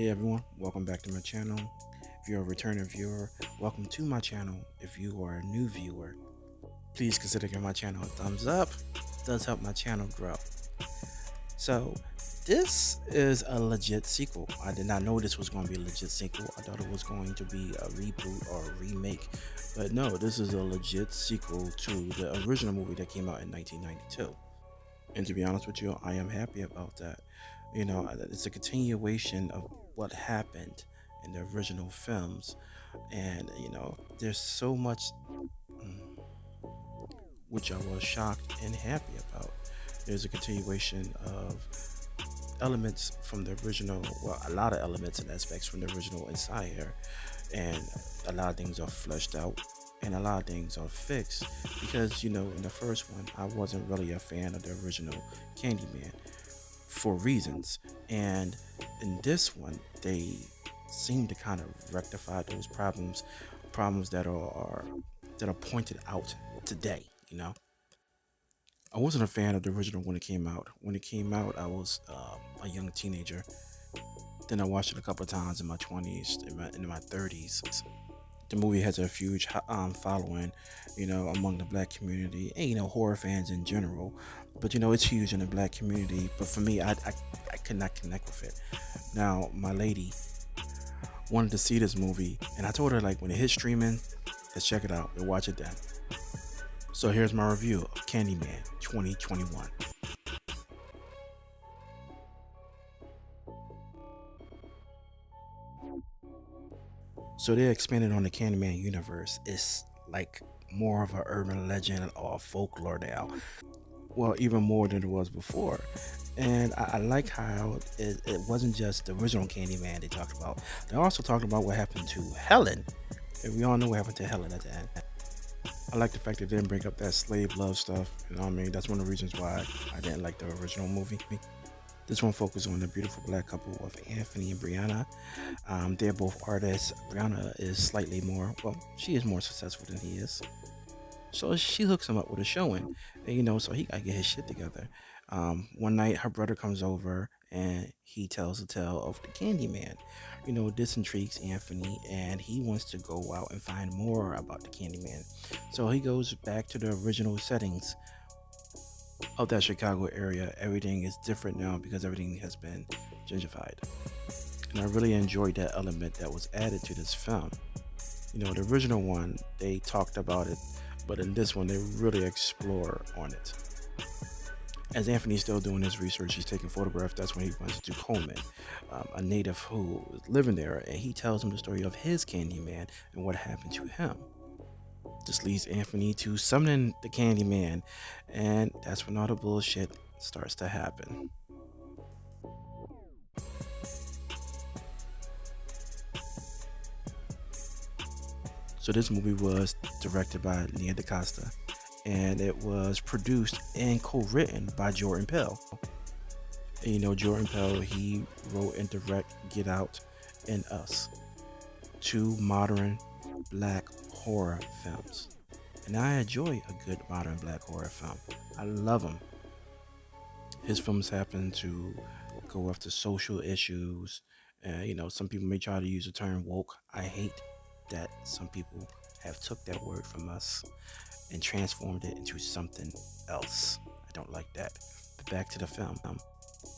Hey everyone, welcome back to my channel. If you're a returning viewer, welcome to my channel. If you are a new viewer, please consider giving my channel a thumbs up. It does help my channel grow. So, this is a legit sequel. I did not know this was going to be a legit sequel. I thought it was going to be a reboot or a remake. But no, this is a legit sequel to the original movie that came out in 1992. And to be honest with you, I am happy about that. It's a continuation of what happened in the original films. And, there's so much mm, which I was shocked and happy about. There's a continuation of elements from the original, well, a lot of elements and aspects from the original inside here. And a lot of things are fleshed out and a lot of things are fixed because, in the first one, I wasn't really a fan of the original Candyman for reasons. And in this one, they seem to kind of rectify those problems that are pointed out today. I wasn't a fan of the original when it came out. When it came out, I was a young teenager. Then I watched it a couple of times in my 20s, in my 30s. The movie has a huge following, among the black community and horror fans in general. But it's huge in the black community. But for me, I could not connect with it. Now my lady wanted to see this movie, and I told her like when it hits streaming, let's check it out. We'll watch it then. So here's my review of Candyman 2021. So they expanded on the Candyman universe. It's like more of an urban legend or folklore now. Well, even more than it was before. And I like how it wasn't just the original Candyman they talked about. They also talked about what happened to Helen. And we all know what happened to Helen at the end. I like the fact that they didn't bring up that slave love stuff. You know what I mean? That's one of the reasons why I didn't like the original movie. This one focuses on the beautiful black couple of Anthony and Brianna. They're both artists. Brianna is slightly more, well, she is more successful than he is. So she hooks him up with a showing, and, so he gotta get his shit together. One night, her brother comes over and he tells the tale of the Candyman. This intrigues Anthony, and he wants to go out and find more about the Candyman. So he goes back to the original settings of that Chicago area. Everything is different now because everything has been gentrified. And I really enjoyed that element that was added to this film. The original one, they talked about it, but in this one, they really explore on it. As Anthony's still doing his research, he's taking photographs. That's when he runs into Coleman, a native who is living there, and he tells him the story of his Candyman and what happened to him. This leads Anthony to summoning the Candyman, and that's when all the bullshit starts to happen. So this movie was directed by Nia DaCosta, and it was produced and co-written by Jordan Peele. And Jordan Peele, he wrote and directed Get Out and Us, two modern black horror films. And I enjoy a good modern black horror film. I love them. His films happen to go after social issues. Some people may try to use the term woke. I hate that some people have took that word from us and transformed it into something else. I don't like that. But back to the film.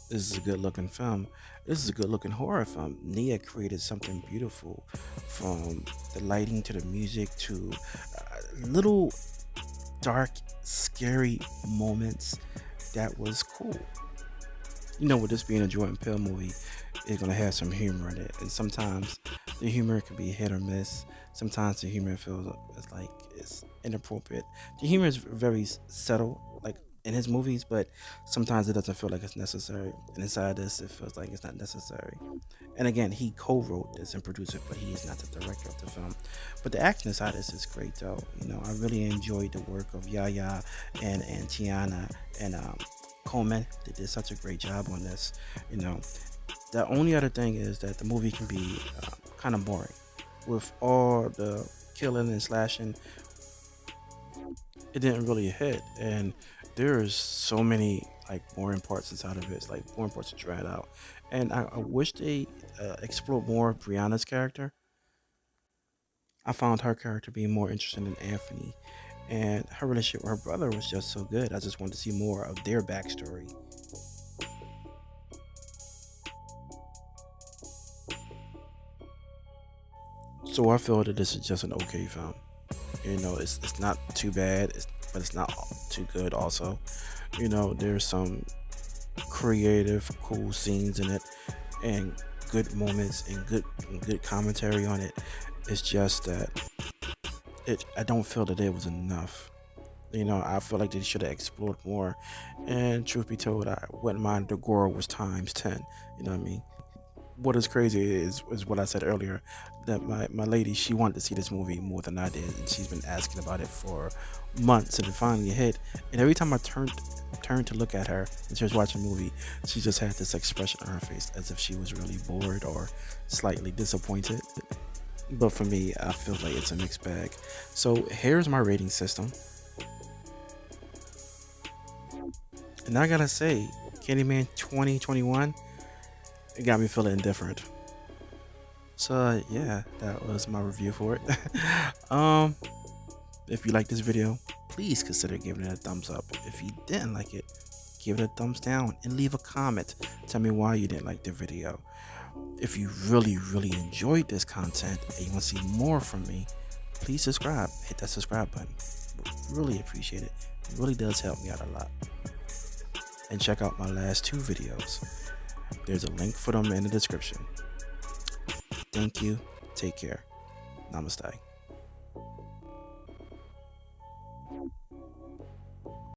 This is a good looking film. This is a good looking horror film. Nia created something beautiful, from the lighting to the music to little dark, scary moments. That was cool. With this being a Jordan Peele movie, it's gonna have some humor in it, and sometimes the humor can be hit or miss. Sometimes the humor feels like it's inappropriate. The humor is very subtle, like in his movies, but sometimes it doesn't feel like it's necessary. And inside this, it feels like it's not necessary. And again, he co-wrote this and produced it, but he is not the director of the film. But the acting inside this is great, though. I really enjoyed the work of Yaya and Tiana and Coleman. They did such a great job on this. The only other thing is that the movie can be kind of boring. With all the killing and slashing, it didn't really hit. And there's so many like boring parts inside of it. It's like boring parts to dread out. And I wish they explored more of Brianna's character. I found her character being more interesting than Anthony, and her relationship with her brother was just so good. I just wanted to see more of their backstory. So I feel that this is just an okay film. It's not too bad, but it's not too good. Also, there's some creative, cool scenes in it, and good moments and good commentary on it. It's just that I don't feel that it was enough. I feel like they should have explored more. And truth be told, I wouldn't mind the gore was times 10. You know what I mean? What is crazy is what I said earlier, that my lady, she wanted to see this movie more than I did, and she's been asking about it for months, and it finally hit. And every time I turned to look at her and she was watching the movie, she just had this expression on her face as if she was really bored or slightly disappointed. But for me, I feel like it's a mixed bag. So here's my rating system. And I gotta say, Candyman 2021, it got me feeling indifferent. So yeah, that was my review for it. um, if you like this video, please consider giving it a thumbs up. If you didn't like it, give it a thumbs down and leave a comment. Tell me why you didn't like the video. If you really enjoyed this content and you want to see more from me, please subscribe. Hit that subscribe button. Really appreciate it. It really does help me out a lot. And check out my last 2 videos. There's a link for them in the description. Thank you. Take care. Namaste.